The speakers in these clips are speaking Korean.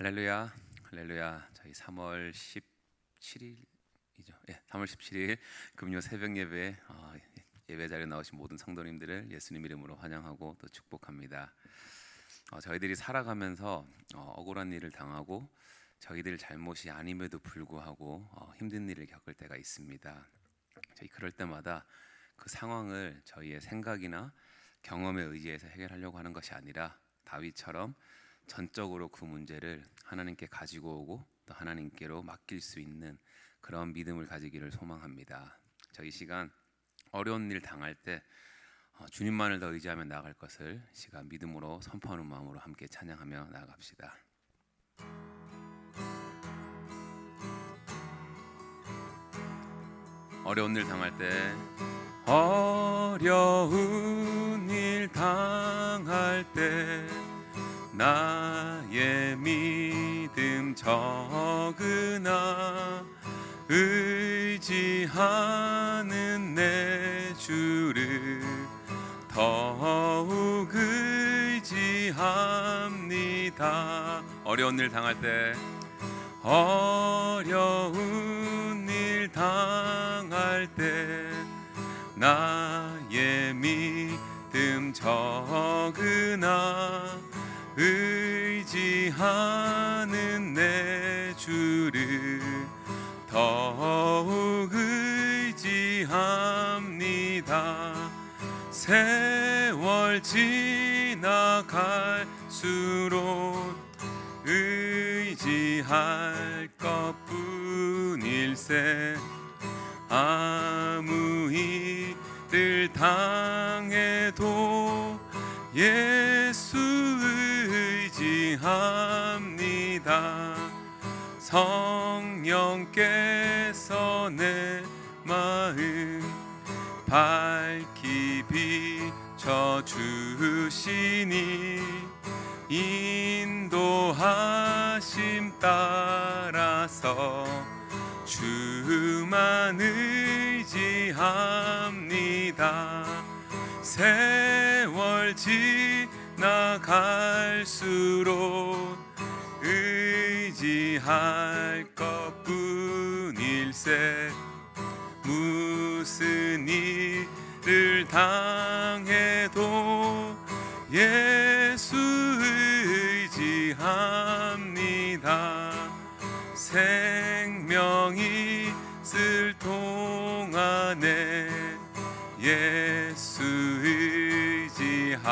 할렐루야, 할렐루야. 저희 3월 17일이죠. 3월 17일 금요 새벽 예배 예배 자리에 나오신 모든 성도님들을 예수님 이름으로 환영하고 또 축복합니다. 저희들이 살아가면서 억울한 일을 당하고 저희들 잘못이 아님에도 불구하고 힘든 일을 겪을 때가 있습니다. 저희 그럴 때마다 그 상황을 저희의 생각이나 경험에 의지해서 해결하려고 하는 것이 아니라 다윗처럼 전적으로 그 문제를 하나님께 가지고 오고 또 하나님께로 맡길 수 있는 그런 믿음을 가지기를 소망합니다. 저희 시간 어려운 일 당할 때 주님만을 더 의지하며 나아갈 것을 시간 믿음으로 선포하는 마음으로 함께 찬양하며 나아갑시다. 어려운 일 당할 때 어려운 일 당할 때 나의 믿음 적으나 의지하는 내 주를 더욱 의지합니다. 어려운 일 당할 때 어려운 일 당할 때 나의 믿음 적으나 의지하는 내 주를 더욱 의지합니다. 세월 지나갈수록 의지할 것뿐일세. 아무 일을 당해도 예수 의지합니다. 성령께서 내 마음 밝히 비춰주시니 인도하심 따라서 주만 의지합니다. 세월 지나갈수록 의지할 것뿐일세. 무슨 일을 당해도 예수 의지합니다. 생명이 있을 동안에 예수 의지합니다.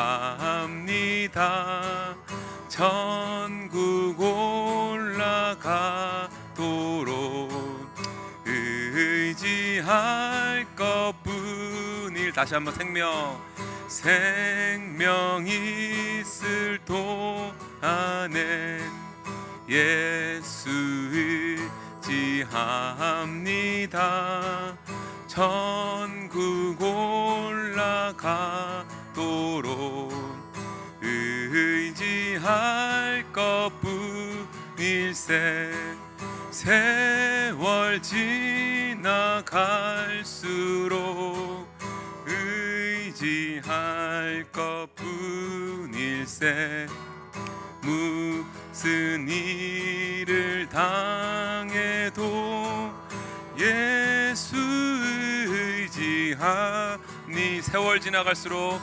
천국 올라가도록 의지할 것뿐일. 다시 한번 생명이 있을 동안에 예수 의지합니다. 천국 올라가도록 의지할 것뿐일세. 세월 지나갈수록 의지할 것뿐일세. 무슨 일을 당해도 예수 의지하니. 세월 지나갈수록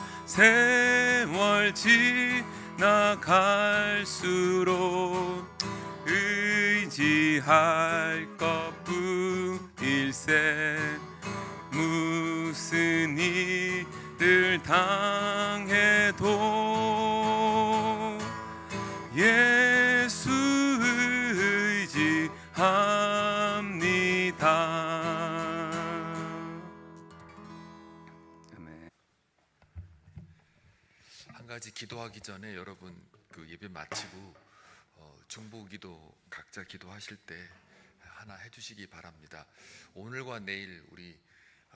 의지할 것뿐일세. 무슨 일을 당해도 예수 의지합니다. 아멘. 한 가지 기도하기 전에 여러분 그 예배 마치고 중보기도 각자 기도하실 때 하나 해주시기 바랍니다. 오늘과 내일 우리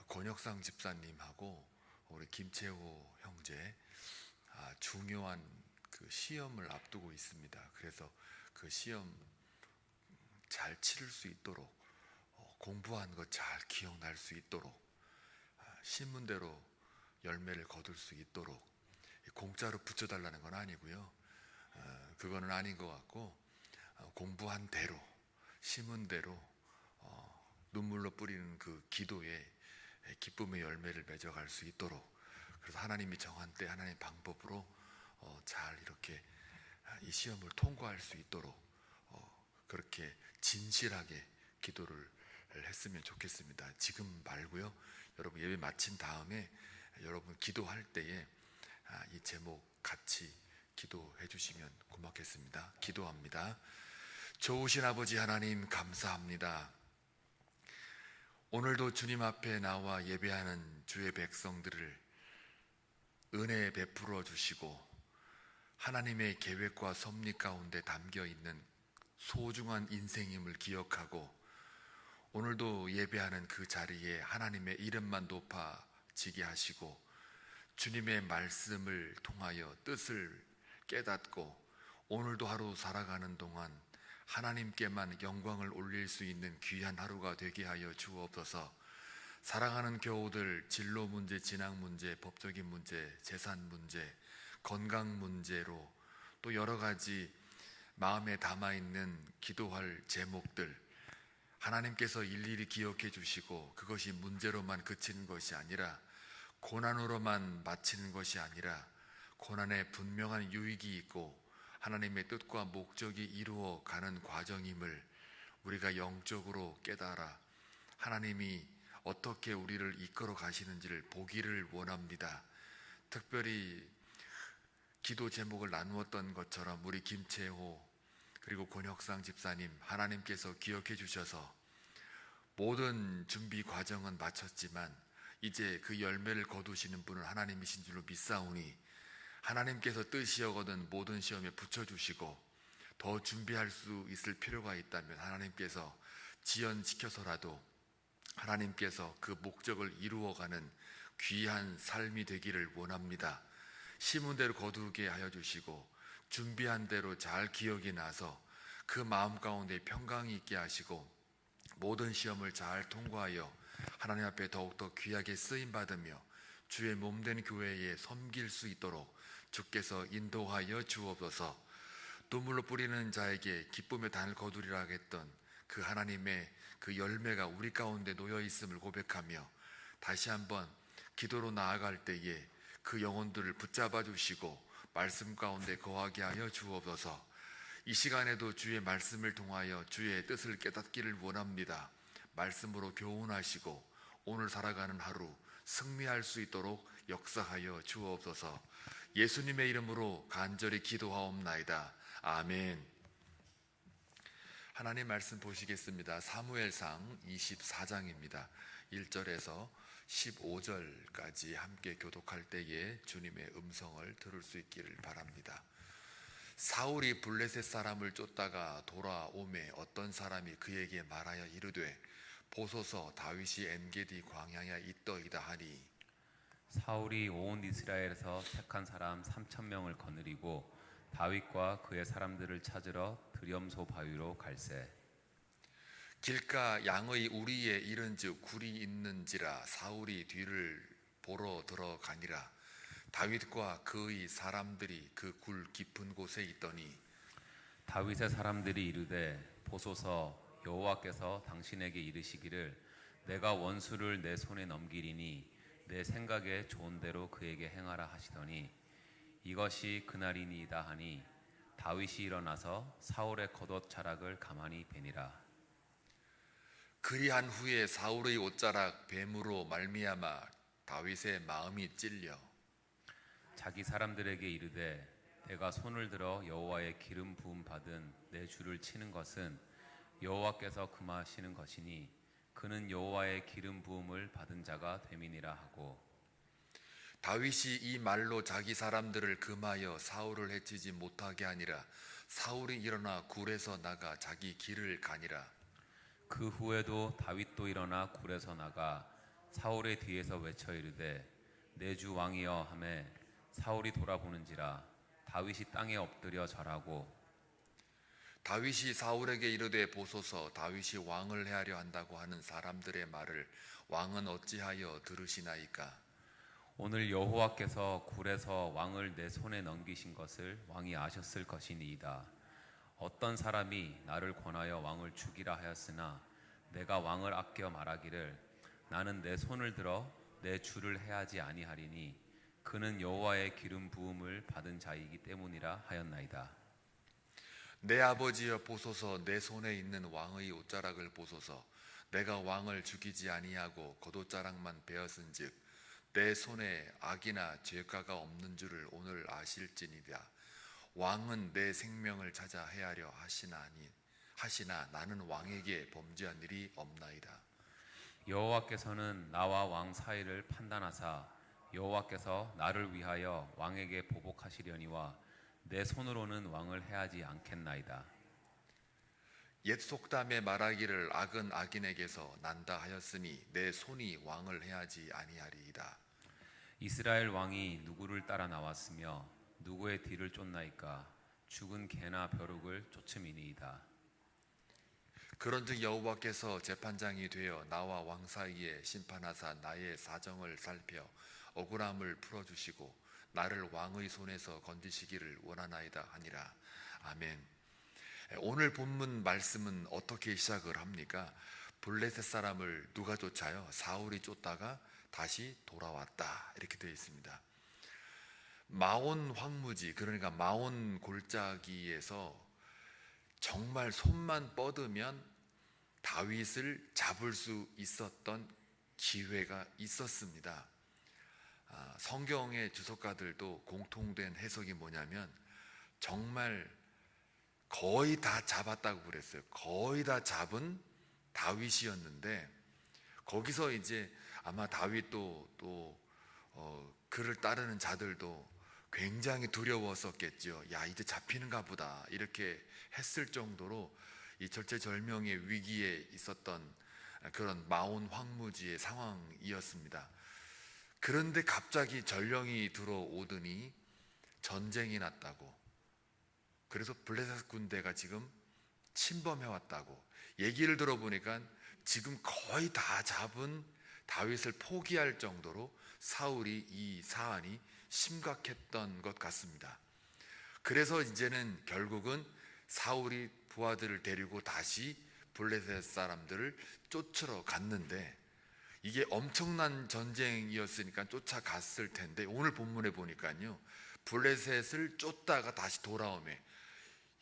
권혁상 집사님하고 우리 김채호 형제 중요한 그 시험을 앞두고 있습니다. 그래서 그 시험 잘 치를 수 있도록 공부한 것 잘 기억날 수 있도록 신문대로 열매를 거둘 수 있도록 공짜로 붙여달라는 건 아니고요. 그거는 아닌 것 같고 공부한 대로, 심은 대로 눈물로 뿌리는 그 기도에 기쁨의 열매를 맺어갈 수 있도록, 그래서 하나님이 정한 때 하나님의 방법으로 잘 이렇게 이 시험을 통과할 수 있도록 그렇게 진실하게 기도를 했으면 좋겠습니다. 지금 말고요. 여러분 예배 마친 다음에 여러분 기도할 때에 이 제목 같이 기도해 주시면 고맙겠습니다. 기도합니다. 좋으신 아버지 하나님, 감사합니다. 오늘도 주님 앞에 나와 예배하는 주의 백성들을 은혜 베풀어 주시고 하나님의 계획과 섭리 가운데 담겨 있는 소중한 인생임을 기억하고 오늘도 예배하는 그 자리에 하나님의 이름만 높아지게 하시고 주님의 말씀을 통하여 뜻을 깨닫고 오늘도 하루 살아가는 동안 하나님께만 영광을 올릴 수 있는 귀한 하루가 되게 하여 주옵소서. 사랑하는 교우들 진로 문제, 진학 문제, 법적인 문제, 재산 문제, 건강 문제로 또 여러 가지 마음에 담아있는 기도할 제목들 하나님께서 일일이 기억해 주시고 그것이 문제로만 그치는 것이 아니라 고난으로만 마치는 것이 아니라 고난에 분명한 유익이 있고 하나님의 뜻과 목적이 이루어가는 과정임을 우리가 영적으로 깨달아 하나님이 어떻게 우리를 이끌어 가시는지를 보기를 원합니다. 특별히 기도 제목을 나누었던 것처럼 우리 김채호 그리고 권혁상 집사님 하나님께서 기억해 주셔서 모든 준비 과정은 마쳤지만 이제 그 열매를 거두시는 분은 하나님이신 줄로 믿사오니 하나님께서 뜻이여거든 모든 시험에 붙여주시고 더 준비할 수 있을 필요가 있다면 하나님께서 지연시켜서라도 하나님께서 그 목적을 이루어가는 귀한 삶이 되기를 원합니다. 심은 대로 거두게 하여 주시고 준비한 대로 잘 기억이 나서 그 마음 가운데 평강이 있게 하시고 모든 시험을 잘 통과하여 하나님 앞에 더욱더 귀하게 쓰임받으며 주의 몸된 교회에 섬길 수 있도록 주께서 인도하여 주옵소서. 눈물로 뿌리는 자에게 기쁨의 단을 거두리라 하겠던 그 하나님의 그 열매가 우리 가운데 놓여 있음을 고백하며 다시 한번 기도로 나아갈 때에 그 영혼들을 붙잡아 주시고 말씀 가운데 거하게 하여 주옵소서. 이 시간에도 주의 말씀을 통하여 주의 뜻을 깨닫기를 원합니다. 말씀으로 교훈하시고 오늘 살아가는 하루 승리할 수 있도록 역사하여 주옵소서. 예수님의 이름으로 간절히 기도하옵나이다. 아멘. 하나님 말씀 보시겠습니다. 사무엘상 24장입니다. 1절에서 15절까지 함께 교독할 때에 주님의 음성을 들을 수 있기를 바랍니다. 사울이 블레셋 사람을 쫓다가 돌아오매 어떤 사람이 그에게 말하여 이르되 보소서 다윗이 엔게디 광야에 있더이다 하니 사울이 온 이스라엘에서 택한 사람 3,000명을 거느리고 다윗과 그의 사람들을 찾으러 드렴소 바위로 갈새. 길가 양의 우리에 이른즉 굴이 있는지라 사울이 뒤를 보러 들어가니라. 다윗과 그의 사람들이 그 굴 깊은 곳에 있더니 다윗의 사람들이 이르되 보소서 여호와께서 당신에게 이르시기를 내가 원수를 내 손에 넘기리니 내 생각에 좋은 대로 그에게 행하라 하시더니 이것이 그날이니이다 하니 다윗이 일어나서 사울의 겉옷 자락을 가만히 베니라. 그리한 후에 사울의 옷자락 뱀으로 말미암아 다윗의 마음이 찔려 자기 사람들에게 이르되 내가 손을 들어 여호와의 기름 부음 받은 내 주를 치는 것은 여호와께서 금하시는 것이니 그는 여호와의 기름 부음을 받은 자가 됨이니라 하고 다윗이 이 말로 자기 사람들을 금하여 사울을 해치지 못하게 하니라. 사울이 일어나 굴에서 나가 자기 길을 가니라. 그 후에도 다윗도 일어나 굴에서 나가 사울의 뒤에서 외쳐 이르되 내 주 왕이여 하매 사울이 돌아보는지라 다윗이 땅에 엎드려 절하고 다윗이 사울에게 이르되 보소서 다윗이 왕을 해하려 한다고 하는 사람들의 말을 왕은 어찌하여 들으시나이까. 오늘 여호와께서 굴에서 왕을 내 손에 넘기신 것을 왕이 아셨을 것이니이다. 어떤 사람이 나를 권하여 왕을 죽이라 하였으나 내가 왕을 아껴 말하기를 나는 내 손을 들어 내 주를 해하지 아니하리니 그는 여호와의 기름 부음을 받은 자이기 때문이라 하였나이다. 내 아버지여 보소서, 내 손에 있는 왕의 옷자락을 보소서. 내가 왕을 죽이지 아니하고 겉옷자락만 베었은즉 내 손에 악이나 죄가가 없는 줄을 오늘 아실지니라. 왕은 내 생명을 찾아 해하려 하시나 나는 왕에게 범죄한 일이 없나이다. 여호와께서는 나와 왕 사이를 판단하사 여호와께서 나를 위하여 왕에게 보복하시려니와 내 손으로는 왕을 해하지 않겠나이다. 옛 속담에 말하기를 악은 악인에게서 난다 하였으니 내 손이 왕을 해하지 아니하리이다. 이스라엘 왕이 누구를 따라 나왔으며 누구의 뒤를 쫓나이까? 죽은 개나 벼룩을 쫓음이니이다. 그런즉 여호와께서 재판장이 되어 나와 왕 사이에 심판하사 나의 사정을 살펴 억울함을 풀어주시고 나를 왕의 손에서 건지시기를 원하나이다 하니라. 아멘. 오늘 본문 말씀은 어떻게 시작을 합니까? 블레셋 사람을 누가 쫓아요? 사울이 쫓다가 다시 돌아왔다, 이렇게 되어 있습니다. 마온 황무지, 그러니까 마온 골짜기에서 정말 손만 뻗으면 다윗을 잡을 수 있었던 기회가 있었습니다. 성경의 주석가들도 공통된 해석이 뭐냐면 정말 거의 다 잡았다고 그랬어요. 거의 다 잡은 다윗이었는데 거기서 이제 아마 다윗도 또 그를 따르는 자들도 굉장히 두려웠었겠죠. 야, 이제 잡히는가 보다, 이렇게 했을 정도로 이 절체절명의 위기에 있었던 그런 마온 황무지의 상황이었습니다. 그런데 갑자기 전령이 들어오더니 전쟁이 났다고, 그래서 블레셋 군대가 지금 침범해 왔다고 얘기를 들어보니까 지금 거의 다 잡은 다윗을 포기할 정도로 사울이 이 사안이 심각했던 것 같습니다. 그래서 이제는 결국은 사울이 부하들을 데리고 다시 블레셋 사람들을 쫓으러 갔는데 이게 엄청난 전쟁이었으니까 쫓아갔을 텐데 오늘 본문에 보니까요, 블레셋을 쫓다가 다시 돌아오매,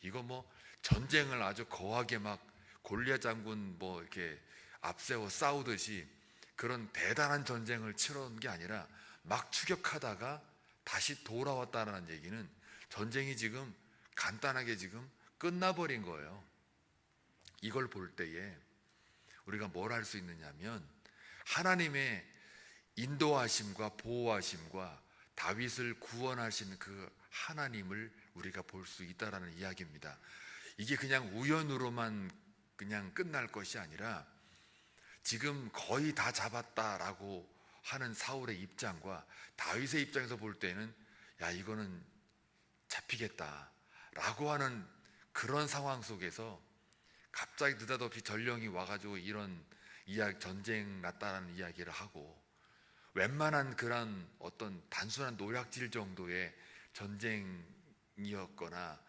이거 뭐 전쟁을 아주 거하게 막 골리앗 장군 뭐 이렇게 앞세워 싸우듯이 그런 대단한 전쟁을 치러온 게 아니라 막 추격하다가 다시 돌아왔다는 얘기는 전쟁이 지금 간단하게 지금 끝나버린 거예요. 이걸 볼 때에 우리가 뭘 할 수 있느냐면 하나님의 인도하심과 보호하심과 다윗을 구원하신 그 하나님을 우리가 볼 수 있다라는 이야기입니다. 이게 그냥 우연으로만 그냥 끝날 것이 아니라 지금 거의 다 잡았다라고 하는 사울의 입장과 다윗의 입장에서 볼 때는 야, 이거는 잡히겠다라고 하는 그런 상황 속에서 갑자기 느닷없이 전령이 와가지고 이런 전쟁 났다라는 이야기를 하고, 웬만한 그런 어떤 단순한 노략질 정도의 전쟁이었거나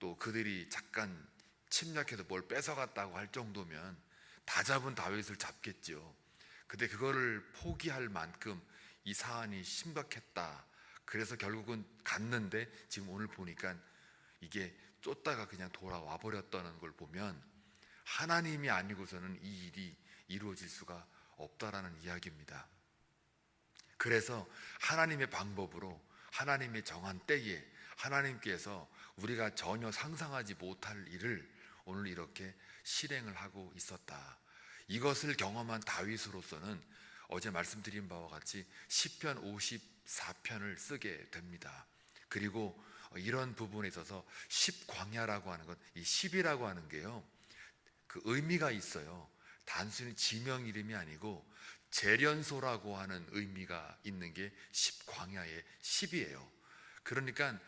또 그들이 잠깐 침략해서 뭘 뺏어갔다고 할 정도면 다 잡은 다윗을 잡겠죠. 근데 그거를 포기할 만큼 이 사안이 심각했다. 그래서 결국은 갔는데 지금 오늘 보니까 이게 쫓다가 그냥 돌아와 버렸다는 걸 보면 하나님이 아니고서는 이 일이 이루어질 수가 없다라는 이야기입니다. 그래서 하나님의 방법으로 하나님의 정한 때에 하나님께서 우리가 전혀 상상하지 못할 일을 오늘 이렇게 실행을 하고 있었다. 이것을 경험한 다윗으로서는 어제 말씀드린 바와 같이 시편 54편을 쓰게 됩니다. 그리고 이런 부분에 있어서 십광야라고 하는 것, 이 십이라고 하는 게요, 그 의미가 있어요. 단순히 지명 이름이 아니고 재련소라고 하는 의미가 있는 게 십광야의 십이에요. 그러니까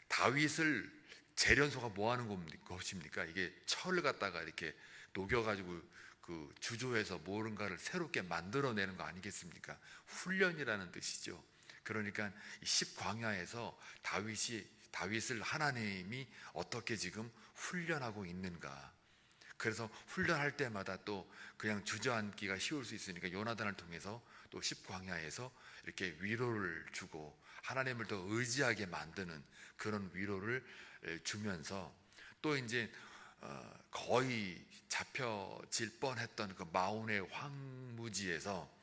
다윗을 재련소가 뭐 하는 것입니까? 이게 철을 갖다가 이렇게 녹여가지고 그 주조해서 뭔가를 새롭게 만들어내는 거 아니겠습니까? 훈련이라는 뜻이죠. 그러니까 이 십광야에서 다윗이 다윗을 하나님이 어떻게 지금 훈련하고 있는가. 그래서 훈련할 때마다 또 그냥 주저앉기가 쉬울 수 있으니까 요나단을 통해서 또 십광야에서 이렇게 위로를 주고 하나님을 더 의지하게 만드는 그런 위로를 주면서 또 이제 거의 잡혀질 뻔했던 그 마온의 황무지에서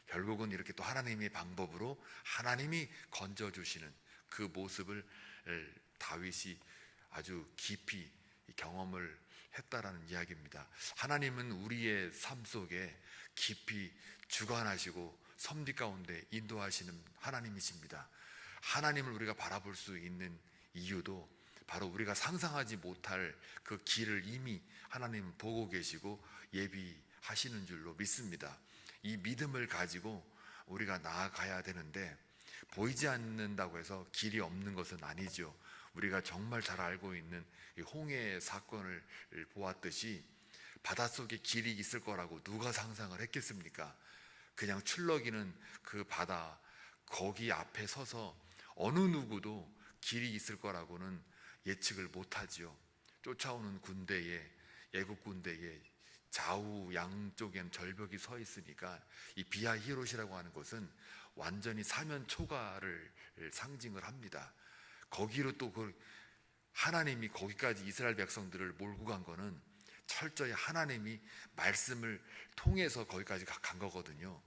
결국은 이렇게 또 하나님의 방법으로 하나님이 건져주시는 그 모습을 다윗이 아주 깊이 경험을 했다라는 이야기입니다. 하나님은 우리의 삶 속에 깊이 주관하시고 섭리 가운데 인도하시는 하나님이십니다. 하나님을 우리가 바라볼 수 있는 이유도 바로 우리가 상상하지 못할 그 길을 이미 하나님은 보고 계시고 예비하시는 줄로 믿습니다. 이 믿음을 가지고 우리가 나아가야 되는데 보이지 않는다고 해서 길이 없는 것은 아니죠. 우리가 정말 잘 알고 있는 이 홍해 사건을 보았듯이 바닷속에 길이 있을 거라고 누가 상상을 했겠습니까? 그냥 출렁이는 그 바다 거기 앞에 서서 어느 누구도 길이 있을 거라고는 예측을 못하지요. 쫓아오는 군대에 애국 군대에 좌우 양쪽엔 절벽이 서 있으니까 이 비하 히롯이라고 하는 것은 완전히 사면 초가를 상징을 합니다. 거기로 또 그 하나님이 거기까지 이스라엘 백성들을 몰고 간 거는 철저히 하나님이 말씀을 통해서 거기까지 간 거거든요.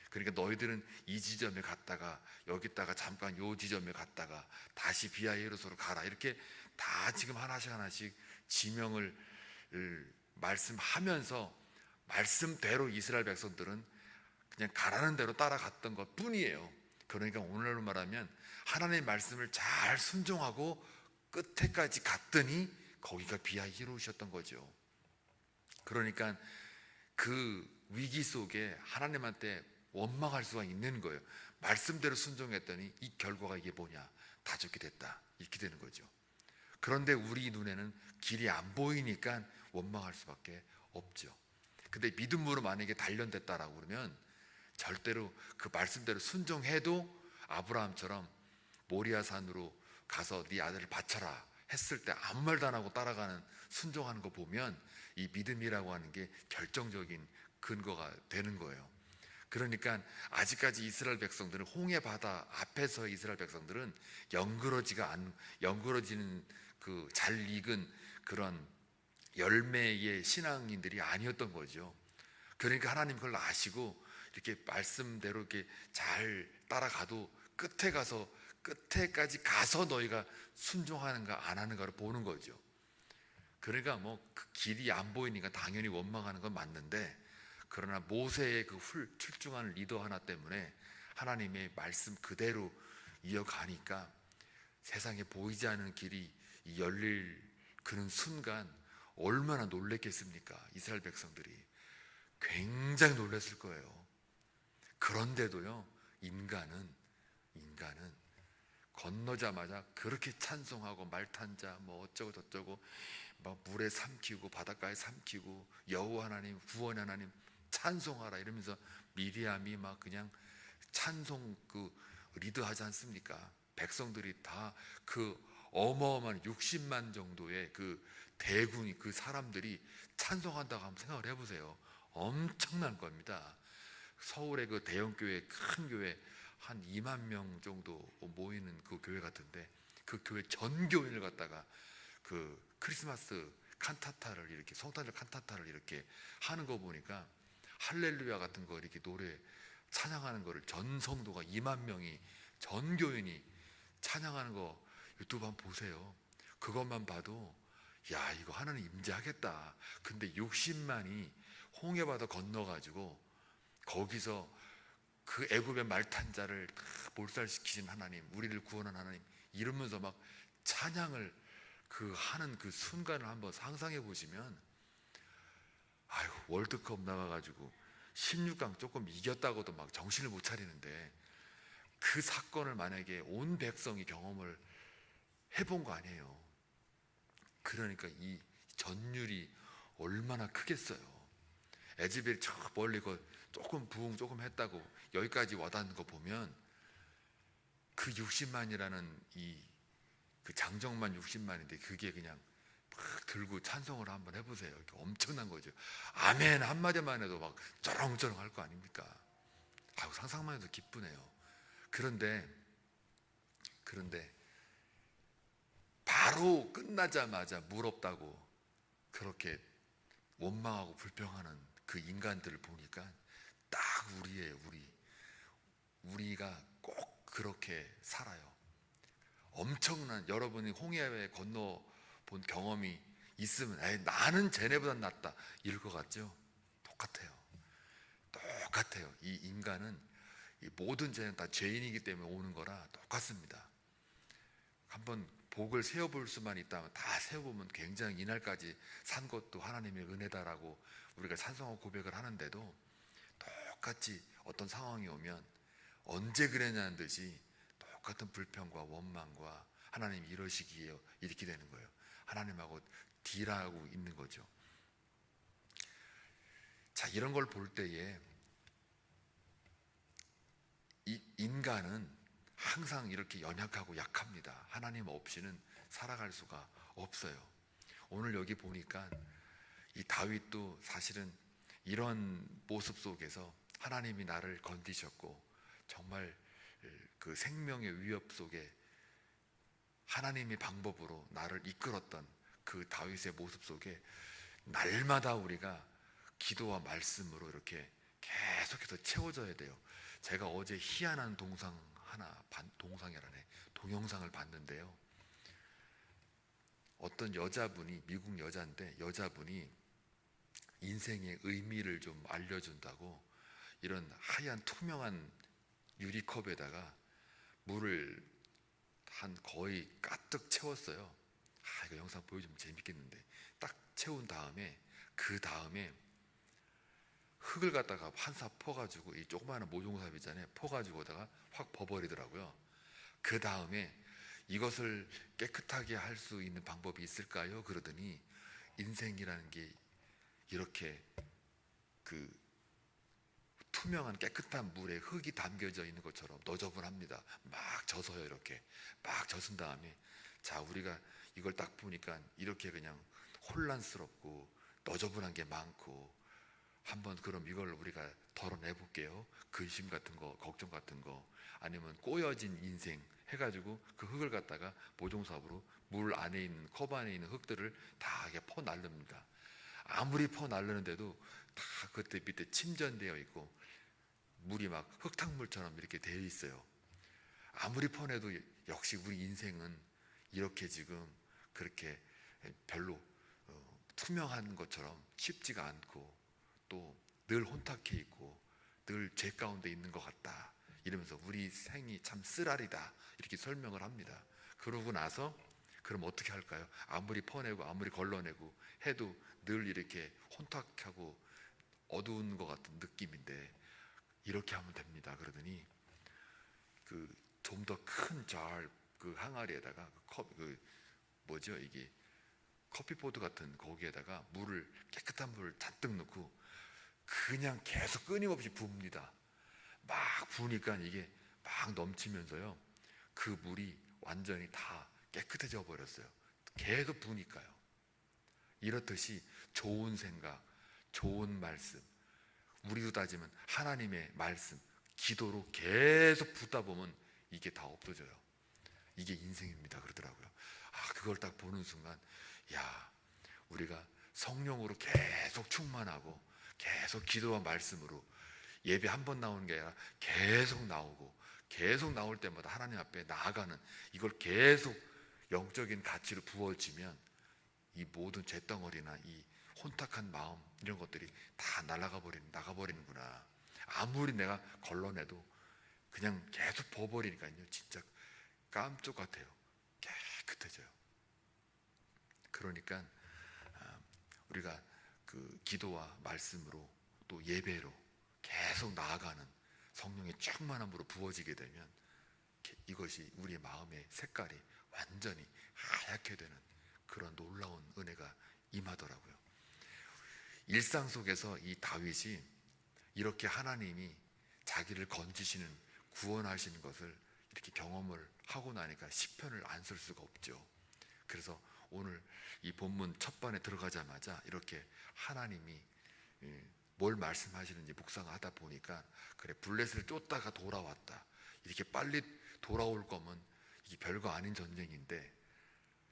그러니까 너희들은 이 지점에 갔다가 여기다가 잠깐 요 지점에 갔다가 다시 비하 히롯으로 가라, 이렇게 다 지금 하나씩 지명을 말씀하면서 말씀대로 이스라엘 백성들은 그냥 가라는 대로 따라갔던 것 뿐이에요. 그러니까 오늘날로 말하면 하나님의 말씀을 잘 순종하고 끝에까지 갔더니 거기가 비하 히롯이었던 거죠. 그러니까 그 위기 속에 하나님한테 원망할 수가 있는 거예요. 말씀대로 순종했더니 이 결과가 이게 뭐냐, 다 죽게 됐다, 이렇게 되는 거죠. 그런데 우리 눈에는 길이 안 보이니까 원망할 수밖에 없죠. 근데 믿음으로 만약에 단련됐다라고 그러면 절대로 그 말씀대로 순종해도 아브라함처럼 모리아산으로 가서 네 아들을 바쳐라 했을 때 아무 말도 안 하고 따라가는 순종하는 거 보면 이 믿음이라고 하는 게 결정적인 근거가 되는 거예요. 그러니까 아직까지 이스라엘 백성들은 홍해 바다 앞에서 이스라엘 백성들은 연그러지는 그 잘 익은 그런 열매의 신앙인들이 아니었던 거죠. 그러니까 하나님 그걸 아시고 이렇게 말씀대로 이렇게 잘 따라가도 끝에까지 가서 너희가 순종하는가 안 하는가를 보는 거죠. 그러니까 뭐 그 길이 안 보이니까 당연히 원망하는 건 맞는데, 그러나 모세의 그 출중한 리더 하나 때문에 하나님의 말씀 그대로 이어가니까 세상에 보이지 않는 길이 열릴 그런 순간 얼마나 놀랬겠습니까? 이스라엘 백성들이 굉장히 놀랐을 거예요. 그런데도요, 인간은 건너자마자 그렇게 찬송하고 말탄자 뭐 어쩌고 저쩌고 막 물에 삼키고 바닷가에 삼키고 여호와 하나님, 구원 하나님 찬송하라 이러면서 미리암이 막 그냥 찬송 그 리드하지 않습니까? 백성들이 다 그 어마어마한 60만 정도의 그 대군이, 그 사람들이 찬송한다고 한번 생각을 해보세요. 엄청난 겁니다. 서울의 그 대형 교회, 큰 교회 한 2만 명 정도 모이는 그 교회 같은데 그 교회 전 교인을 갖다가 그 크리스마스 칸타타를 이렇게 성탄절 칸타타를 이렇게 하는 거 보니까 할렐루야 같은 거 이렇게 노래 찬양하는 거를 전 성도가 2만 명이 전 교인이 찬양하는 거 유튜브 한번 보세요. 그것만 봐도 야, 이거 하나님 임재하겠다. 근데 60만이 홍해바다 건너가지고 거기서 그 애굽의 말탄 자를 몰살시키신 하나님, 우리를 구원한 하나님 이러면서 막 찬양을 그 하는 그 순간을 한번 상상해 보시면, 아유, 월드컵 나가가지고 16강 조금 이겼다고도 막 정신을 못 차리는데 그 사건을 만약에 온 백성이 경험을 해본 거 아니에요. 그러니까 이 전율이 얼마나 크겠어요. 에즈벨이 저 멀리 그 조금 부흥 조금 했다고 여기까지 와닿는 거 보면 그 60만이라는 이 그 장정만 60만인데 그게 그냥 막 들고 찬송을 한번 해보세요. 엄청난 거죠. 아멘 한마디만 해도 막 쩌렁쩌렁 할 거 아닙니까? 아우, 상상만 해도 기쁘네요. 그런데 바로 끝나자마자 물 없다고 그렇게 원망하고 불평하는 그 인간들을 보니까 딱 우리가 꼭 그렇게 살아요. 엄청난, 여러분이 홍해에 건너 본 경험이 있으면 에이, 나는 쟤네보단 낫다 이럴 것 같죠? 똑같아요. 이 인간은 이 모든 죄는 다 죄인이기 때문에 오는 거라 똑같습니다. 한번 복을 세어볼 수만 있다면 다 세어보면 굉장히 이날까지 산 것도 하나님의 은혜다라고 우리가 찬송하고 고백을 하는데도 똑같이 어떤 상황이 오면 언제 그랬냐는 듯이 똑같은 불평과 원망과 하나님이 이러시기에요 이렇게 되는 거예요. 하나님하고 딜하고 있는 거죠. 자, 이런 걸 볼 때에 이 인간은 항상 이렇게 연약하고 약합니다. 하나님 없이는 살아갈 수가 없어요. 오늘 여기 보니까 이 다윗도 사실은 이런 모습 속에서 하나님이 나를 건지셨고 정말 그 생명의 위협 속에 하나님의 방법으로 나를 이끌었던 그 다윗의 모습 속에 날마다 우리가 기도와 말씀으로 이렇게 계속해서 채워져야 돼요. 제가 어제 희한한 동영상을 봤는데요. 어떤 여자분이, 미국 여자인데 여자분이 인생의 의미를 좀 알려준다고 이런 하얀 투명한 유리컵에다가 물을 한 거의 가득 채웠어요. 이거 영상 보여주면 재밌겠는데 딱 채운 다음에 그 다음에 흙을 갖다가 한사 퍼가지고 이 조그마한 모종삽이잖아요. 퍼가지고다가 확 버버리더라고요. 그 다음에 이것을 깨끗하게 할 수 있는 방법이 있을까요? 그러더니 인생이라는 게 이렇게 그 투명한 깨끗한 물에 흙이 담겨져 있는 것처럼 너저분합니다. 막 젖어요. 이렇게 막 젖은 다음에 자, 우리가 이걸 딱 보니까 이렇게 그냥 혼란스럽고 너저분한 게 많고 한번 그럼 이걸 우리가 덜어내 볼게요. 근심 같은 거, 걱정 같은 거, 아니면 꼬여진 인생 해가지고 그 흙을 갖다가 모종삽으로 물 안에 있는 컵 안에 있는 흙들을 다 이렇게 퍼 날릅니다. 아무리 퍼 날르는데도 다 그때 밑에 침전되어 있고 물이 막 흙탕물처럼 이렇게 되어 있어요. 아무리 퍼내도 역시 우리 인생은 이렇게 지금 그렇게 별로 투명한 것처럼 쉽지가 않고 또 늘 혼탁해 있고 늘 죄 가운데 있는 것 같다 이러면서 우리 생이 참 쓰라리다 이렇게 설명을 합니다. 그러고 나서 그럼 어떻게 할까요? 아무리 퍼내고 아무리 걸러내고 해도 늘 이렇게 혼탁하고 어두운 것 같은 느낌인데 이렇게 하면 됩니다. 그러더니 그 좀 더 큰 jar 그 항아리에다가 이게 커피포트 같은 거기에다가 깨끗한 물을 잔뜩 넣고 그냥 계속 끊임없이 부읍니다. 막 부으니까 이게 막 넘치면서요. 그 물이 완전히 다 깨끗해져 버렸어요. 계속 부으니까요. 이렇듯이 좋은 생각, 좋은 말씀, 우리도 따지면 하나님의 말씀, 기도로 계속 붓다 보면 이게 다 없어져요. 이게 인생입니다. 그러더라고요. 그걸 딱 보는 순간 야, 우리가 성령으로 계속 충만하고 계속 기도와 말씀으로 예배 한 번 나오는 게 아니라 계속 나오고 계속 나올 때마다 하나님 앞에 나아가는 이걸 계속 영적인 가치로 부어지면 이 모든 잿덩어리나 이 혼탁한 마음 이런 것들이 다 나가버리는구나. 아무리 내가 걸러내도 그냥 계속 버버리니까요. 진짜 깜짝 같아요. 깨끗해져요. 그러니까 우리가 그 기도와 말씀으로 또 예배로 계속 나아가는 성령의 충만함으로 부어지게 되면 이것이 우리의 마음의 색깔이 완전히 하얗게 되는 그런 놀라운 은혜가 임하더라고요. 일상 속에서 이 다윗이 이렇게 하나님이 자기를 건지시는 구원하시는 것을 이렇게 경험을 하고 나니까 시편을 안 쓸 수가 없죠. 그래서 오늘 이 본문 첫 반에 들어가자마자 이렇게 하나님이 뭘 말씀하시는지 묵상하다 보니까, 그래, 블레셋을 쫓다가 돌아왔다, 이렇게 빨리 돌아올 거면 이게 별거 아닌 전쟁인데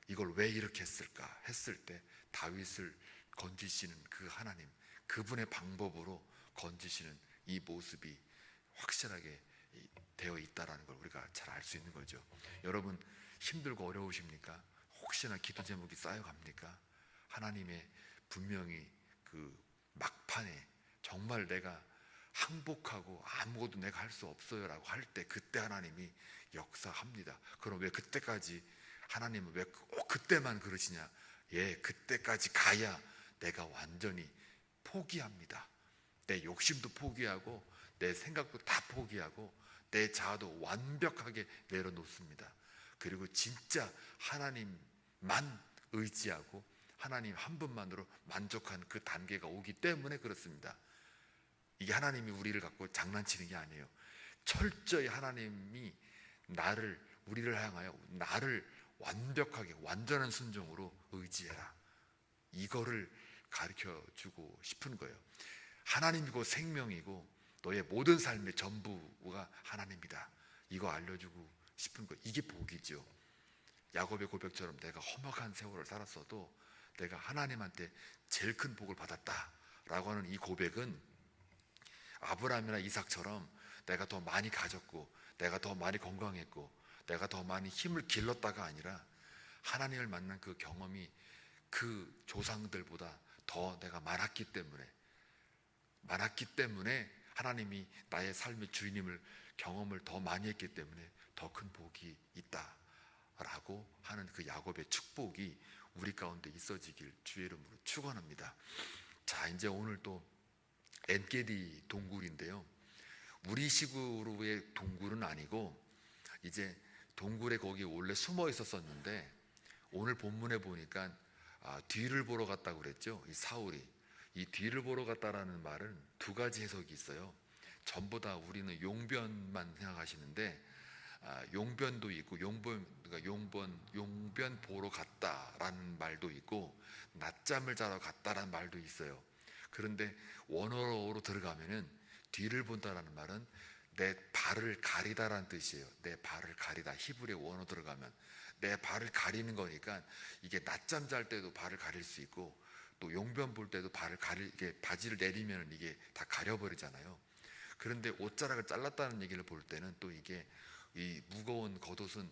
이걸 왜 이렇게 했을까 했을 때, 다윗을 건지시는 그 하나님, 그분의 방법으로 건지시는 이 모습이 확실하게 되어 있다라는 걸 우리가 잘 알 수 있는 거죠. 여러분, 힘들고 어려우십니까? 혹시나 기도 제목이 쌓여갑니까? 하나님의 분명히 그 막판에 정말 내가 항복하고 아무것도 내가 할 수 없어요 라고 할 때, 그때 하나님이 역사합니다. 그럼 왜 그때까지 하나님은 왜 꼭 그때만 그러시냐? 예, 그때까지 가야 내가 완전히 포기합니다. 내 욕심도 포기하고 내 생각도 다 포기하고 내 자아도 완벽하게 내려놓습니다. 그리고 진짜 하나님만 의지하고 하나님 한 분만으로 만족한 그 단계가 오기 때문에 그렇습니다. 이게 하나님이 우리를 갖고 장난치는 게 아니에요. 철저히 하나님이 우리를 향하여 나를 완벽하게 완전한 순종으로 의지해라, 이거를 가르쳐 주고 싶은 거예요. 하나님이고 생명이고 너의 모든 삶의 전부가 하나님이다, 이거 알려주고 싶은 거. 이게 복이죠. 야곱의 고백처럼 내가 험악한 세월을 살았어도 내가 하나님한테 제일 큰 복을 받았다라고 하는 이 고백은 아브라함이나 이삭처럼 내가 더 많이 가졌고 내가 더 많이 건강했고 내가 더 많이 힘을 길렀다가 아니라, 하나님을 만난 그 경험이 그 조상들보다 더 내가 많았기 때문에 하나님이 나의 삶의 주인임을 경험을 더 많이 했기 때문에 더 큰 복이 있다라고 하는 그 야곱의 축복이 우리 가운데 있어지길 주의 이름으로 축원합니다. 자, 이제 오늘 또 엔게디 동굴인데요, 우리 식으로의 동굴은 아니고 이제 동굴에 거기 원래 숨어 있었었는데, 오늘 본문에 보니까 뒤를 보러 갔다고 그랬죠. 이 사울이 이 뒤를 보러 갔다라는 말은 두 가지 해석이 있어요. 전부 다 우리는 용변만 생각하시는데, 용변도 있고 용변 보러 갔다라는 말도 있고 낮잠을 자러 갔다라는 말도 있어요. 그런데 원어로 들어가면은 뒤를 본다라는 말은 내 발을 가리다라는 뜻이에요. 내 발을 가리다. 히브리어 원어 들어가면 내 발을 가리는 거니까, 이게 낮잠 잘 때도 발을 가릴 수 있고 또 용변 볼 때도 발을 이게 바지를 내리면 이게 다 가려버리잖아요. 그런데 옷자락을 잘랐다는 얘기를 볼 때는 또 이게 이 무거운 겉옷은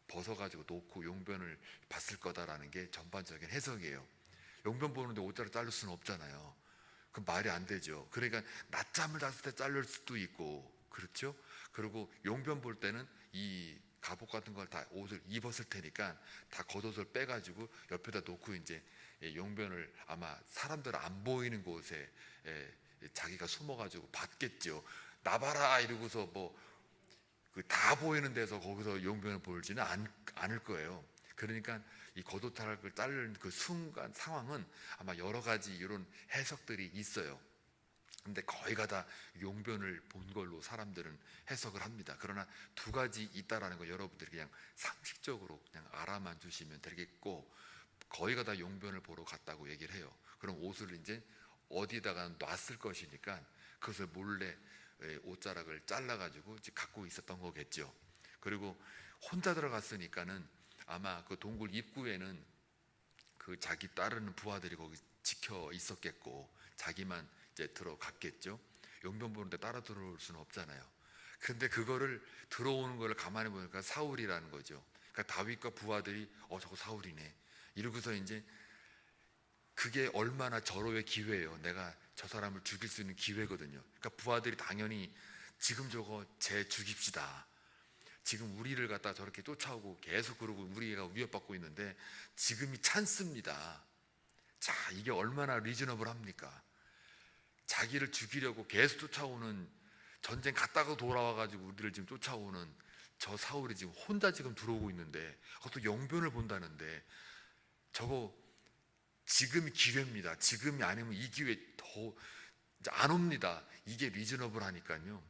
벗어가지고 놓고 용변을 봤을 거다라는 게 전반적인 해석이에요. 용변 보는데 옷자락 자를 수는 없잖아요. 그 말이 안 되죠. 그러니까 낮잠을 잤을 때 자를 수도 있고, 그렇죠? 그리고 용변 볼 때는 이 갑옷 같은 걸 다 옷을 입었을 테니까 다 겉옷을 빼가지고 옆에다 놓고 이제 용변을 아마 사람들 안 보이는 곳에 자기가 숨어가지고 봤겠죠. 나봐라 이러고서 뭐 그 다 보이는 데서 거기서 용변을 보지는 않을 거예요. 그러니까 이 겉옷타락을 자르는 그 순간 상황은 아마 여러 가지 이런 해석들이 있어요. 근데 거의가 다 용변을 본 걸로 사람들은 해석을 합니다. 그러나 두 가지 있다라는 거 여러분들이 그냥 상식적으로 그냥 알아만 주시면 되겠고, 거의가 다 용변을 보러 갔다고 얘기를 해요. 그럼 옷을 이제 어디다가 놨을 것이니까 그것을 몰래 옷자락을 잘라가지고 갖고 있었던 거겠죠. 그리고 혼자 들어갔으니까는 아마 그 동굴 입구에는 그 자기 따르는 부하들이 거기 지켜 있었겠고 자기만 이제 들어갔겠죠. 용변 보는데 따라 들어올 수는 없잖아요. 근데 그거를 들어오는 걸 가만히 보니까 사울이라는 거죠. 그러니까 다윗과 부하들이 저거 사울이네 이러고서 이제, 그게 얼마나 절호의 기회예요. 내가 저 사람을 죽일 수 있는 기회거든요. 그러니까 부하들이 당연히 지금 저거 쟤 죽입시다. 지금 우리를 갖다 저렇게 쫓아오고 계속 그러고 우리가 위협받고 있는데 지금이 찬스입니다. 자, 이게 얼마나 리즈너블합니까? 자기를 죽이려고 계속 쫓아오는, 전쟁 갔다가 돌아와가지고 우리를 지금 쫓아오는 저 사울이 지금 혼자 지금 들어오고 있는데, 그것도 용변을 본다는데, 저거 지금이 기회입니다. 지금이 아니면 이 기회 더 안 옵니다. 이게 리즈너블 하니까요.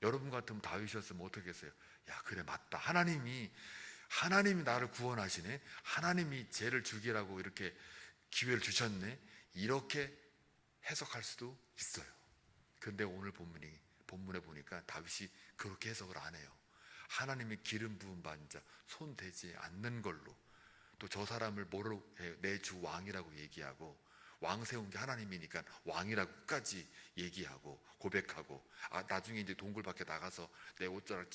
여러분 같으면 다윗이었으면 어떻게 했어요? 야, 그래, 맞다. 하나님이 나를 구원하시네. 하나님이 죄를 죽이라고 이렇게 기회를 주셨네. 이렇게 해석할 수도 있어요. 그런데 오늘 본문에 보니까 다윗이 그렇게 해석을 안 해요. 하나님의 기름 부음 받은 자, 손 대지 않는 걸로, 또 저 사람을 뭐로 해요? 내 주 왕이라고 얘기하고, 왕 세운 게 하나님이니까 왕이라고까지 얘기하고 고백하고, 나중에 이제 동굴 밖에 나가서 네 옷자락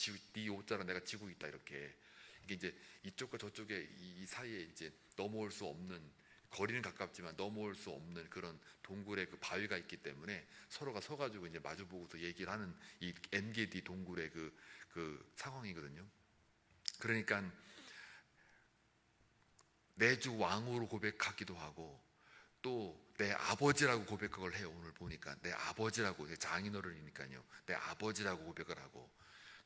내가 지고 있다, 이렇게. 이게 이제 이쪽과 저쪽에 이 사이에 이제 넘어올 수 없는, 거리는 가깝지만 넘어올 수 없는 그런 동굴에 그 바위가 있기 때문에 서로가 서가지고 이제 마주보고서 얘기를 하는 이 엔게디 동굴의 그 상황이거든요. 그러니까 내 주 왕으로 고백하기도 하고, 또 내 아버지라고 고백을 해요. 오늘 보니까 내 아버지라고, 장인어른이니까요, 내 아버지라고 고백을 하고,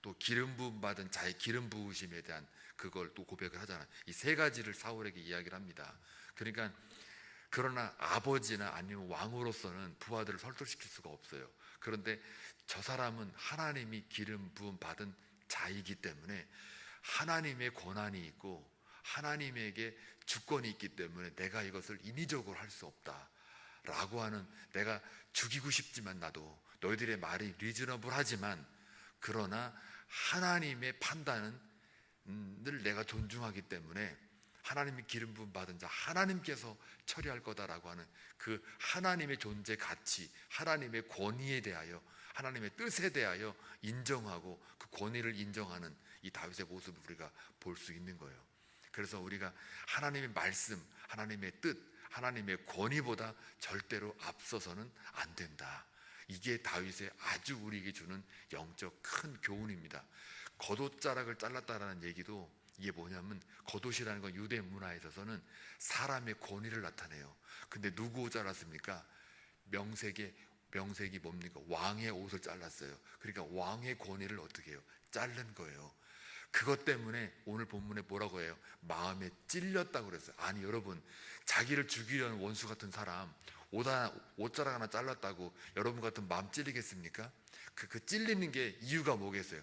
또 기름 부음 받은 자의 기름 부으심에 대한 그걸 또 고백을 하잖아요. 이 세 가지를 사울에게 이야기를 합니다. 그러니까 그러나 아버지나 아니면 왕으로서는 부하들을 설득시킬 수가 없어요. 그런데 저 사람은 하나님이 기름 부음 받은 자이기 때문에 하나님의 권한이 있고 하나님에게 주권이 있기 때문에 내가 이것을 인위적으로 할 수 없다라고 하는, 내가 죽이고 싶지만 나도 너희들의 말이 리즈너블하지만 그러나 하나님의 판단을 내가 존중하기 때문에 하나님의 기름 부음 받은 자, 하나님께서 처리할 거다라고 하는 그 하나님의 존재 가치, 하나님의 권위에 대하여, 하나님의 뜻에 대하여 인정하고 그 권위를 인정하는 이 다윗의 모습을 우리가 볼 수 있는 거예요. 그래서 우리가 하나님의 말씀, 하나님의 뜻, 하나님의 권위보다 절대로 앞서서는 안 된다. 이게 다윗의 아주 우리에게 주는 영적 큰 교훈입니다. 겉옷자락을 잘랐다라는 얘기도 이게 뭐냐면, 겉옷이라는 건 유대 문화에 있어서는 사람의 권위를 나타내요. 근데 누구 옷 잘랐습니까? 명색이 뭡니까? 왕의 옷을 잘랐어요. 그러니까 왕의 권위를 어떻게 해요? 자른 거예요. 그것 때문에 오늘 본문에 뭐라고 해요? 마음에 찔렸다고 그랬어요. 아니 여러분, 자기를 죽이려는 원수 같은 사람 옷자락 하나 잘랐다고 여러분 같은 마음 찔리겠습니까? 그 찔리는 게 이유가 뭐겠어요?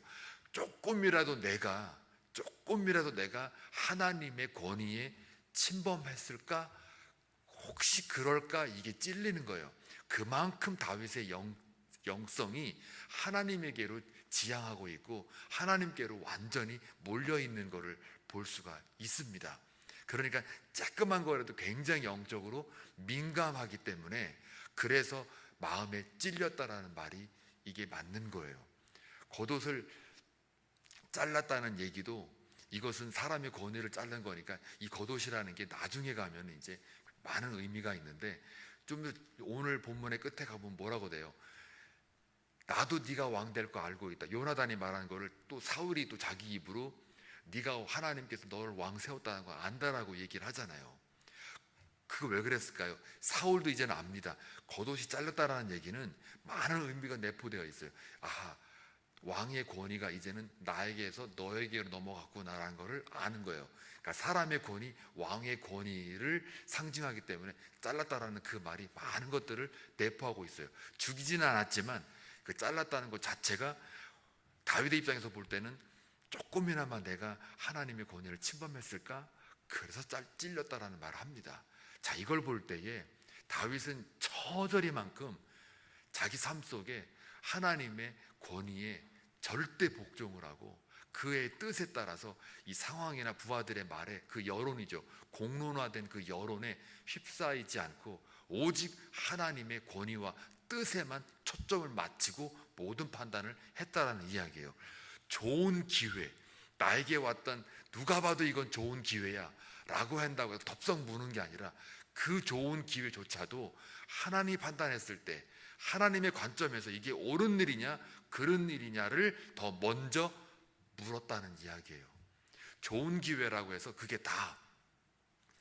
조금이라도 내가 하나님의 권위에 침범했을까? 혹시 그럴까? 이게 찔리는 거예요. 그만큼 다윗의 영성이 하나님에게로 지향하고 있고 하나님께로 완전히 몰려있는 것을 볼 수가 있습니다. 그러니까 조그만 거라도 굉장히 영적으로 민감하기 때문에, 그래서 마음에 찔렸다라는 말이 이게 맞는 거예요. 겉옷을 잘랐다는 얘기도, 이것은 사람의 권위를 자른 거니까 이 겉옷이라는 게 나중에 가면 이제 많은 의미가 있는데, 좀 오늘 본문의 끝에 가보면 뭐라고 돼요? 나도 네가 왕 될 거 알고 있다. 요나단이 말하는 거를 또 사울이 또 자기 입으로 네가 하나님께서 너를 왕 세웠다는 거 안다라고 얘기를 하잖아요. 그거 왜 그랬을까요? 사울도 이제는 압니다. 겉옷이 잘렸다라는 얘기는 많은 의미가 내포되어 있어요. 아하, 왕의 권위가 이제는 나에게서 너에게로 넘어갔구나라는 것을 아는 거예요. 그러니까 사람의 권위, 왕의 권위를 상징하기 때문에 잘랐다라는 그 말이 많은 것들을 내포하고 있어요. 죽이지는 않았지만 그 잘랐다는 것 자체가 다윗의 입장에서 볼 때는 조금이나마 내가 하나님의 권위를 침범했을까? 그래서 찔렸다라는 말을 합니다. 자, 이걸 볼 때에 다윗은 처절히만큼 자기 삶 속에 하나님의 권위에 절대 복종을 하고 그의 뜻에 따라서 이 상황이나 부하들의 말에, 그 여론이죠, 공론화된 그 여론에 휩싸이지 않고 오직 하나님의 권위와 뜻에만 초점을 맞추고 모든 판단을 했다라는 이야기예요. 좋은 기회, 나에게 왔던, 누가 봐도 이건 좋은 기회야 라고 한다고 해서 덥석 무는 게 아니라 그 좋은 기회조차도 하나님이 판단했을 때 하나님의 관점에서 이게 옳은 일이냐 그른 일이냐를 더 먼저 물었다는 이야기예요. 좋은 기회라고 해서 그게 다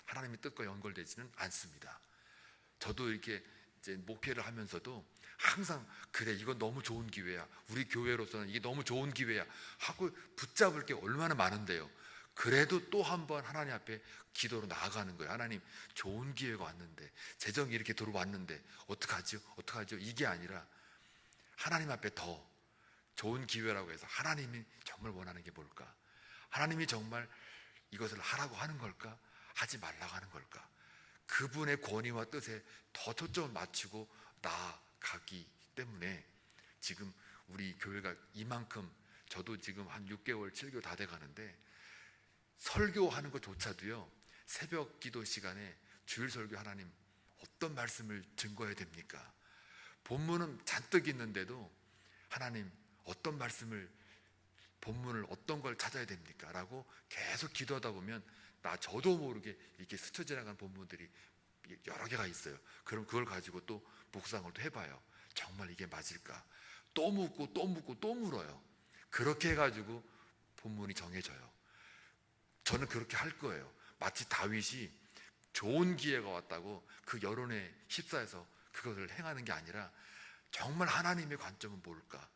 하나님의 뜻과 연결되지는 않습니다. 저도 이렇게 이제 목회를 하면서도 항상 그래, 이건 너무 좋은 기회야, 우리 교회로서는 이게 너무 좋은 기회야 하고 붙잡을 게 얼마나 많은데요. 그래도 또 한 번 하나님 앞에 기도로 나아가는 거예요. 하나님, 좋은 기회가 왔는데, 재정이 이렇게 들어왔는데 어떡하죠? 이게 아니라 하나님 앞에 더 좋은 기회라고 해서 하나님이 정말 원하는 게 뭘까? 하나님이 정말 이것을 하라고 하는 걸까? 하지 말라고 하는 걸까? 그분의 권위와 뜻에 더 초점을 맞추고 나아가기 때문에 지금 우리 교회가 이만큼, 저도 지금 한 6개월 7개월 다 돼가는데 설교하는 것조차도요, 새벽 기도 시간에 주일 설교 하나님 어떤 말씀을 증거해야 됩니까? 본문은 잔뜩 있는데도 하나님 어떤 말씀을, 본문을 어떤 걸 찾아야 됩니까? 라고 계속 기도하다 보면 저도 모르게 이렇게 스쳐 지나가는 본문들이 여러 개가 있어요. 그럼 그걸 가지고 또 묵상을 또 해봐요. 정말 이게 맞을까? 또 묻고 또 묻고 또 물어요. 그렇게 해가지고 본문이 정해져요. 저는 그렇게 할 거예요. 마치 다윗이 좋은 기회가 왔다고 그 여론에 휩싸여서 그것을 행하는 게 아니라 정말 하나님의 관점은 뭘까?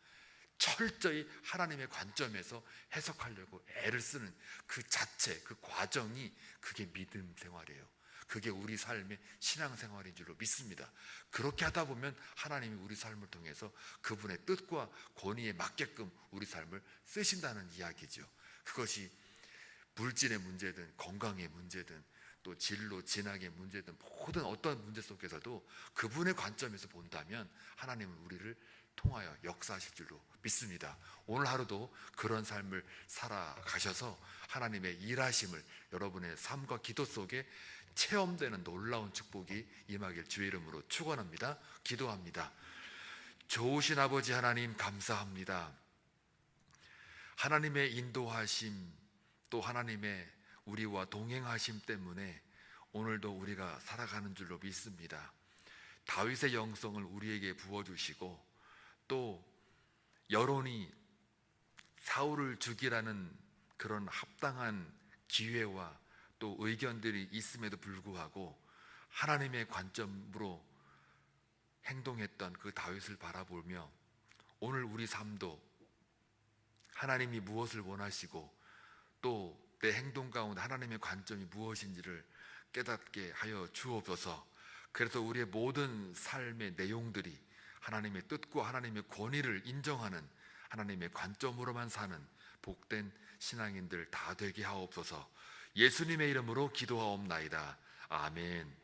철저히 하나님의 관점에서 해석하려고 애를 쓰는 그 자체, 그 과정이, 그게 믿음 생활이에요. 그게 우리 삶의 신앙 생활인 줄로 믿습니다. 그렇게 하다 보면 하나님이 우리 삶을 통해서 그분의 뜻과 권위에 맞게끔 우리 삶을 쓰신다는 이야기죠. 그것이 물질의 문제든 건강의 문제든 또 진로, 진학의 문제든 모든 어떤 문제 속에서도 그분의 관점에서 본다면 하나님은 우리를 통하여 역사하실 줄로 믿습니다. 오늘 하루도 그런 삶을 살아가셔서 하나님의 일하심을 여러분의 삶과 기도 속에 체험되는 놀라운 축복이 임하길 주의 이름으로 축원합니다. 기도합니다. 좋으신 아버지 하나님, 감사합니다. 하나님의 인도하심, 또 하나님의 우리와 동행하심 때문에 오늘도 우리가 살아가는 줄로 믿습니다. 다윗의 영성을 우리에게 부어주시고, 또 여론이 사울을 죽이라는 그런 합당한 기회와 또 의견들이 있음에도 불구하고 하나님의 관점으로 행동했던 그 다윗을 바라보며 오늘 우리 삶도 하나님이 무엇을 원하시고 또 내 행동 가운데 하나님의 관점이 무엇인지를 깨닫게 하여 주옵소서. 그래서 우리의 모든 삶의 내용들이 하나님의 뜻과 하나님의 권위를 인정하는 하나님의 관점으로만 사는 복된 신앙인들 다 되게 하옵소서. 예수님의 이름으로 기도하옵나이다. 아멘.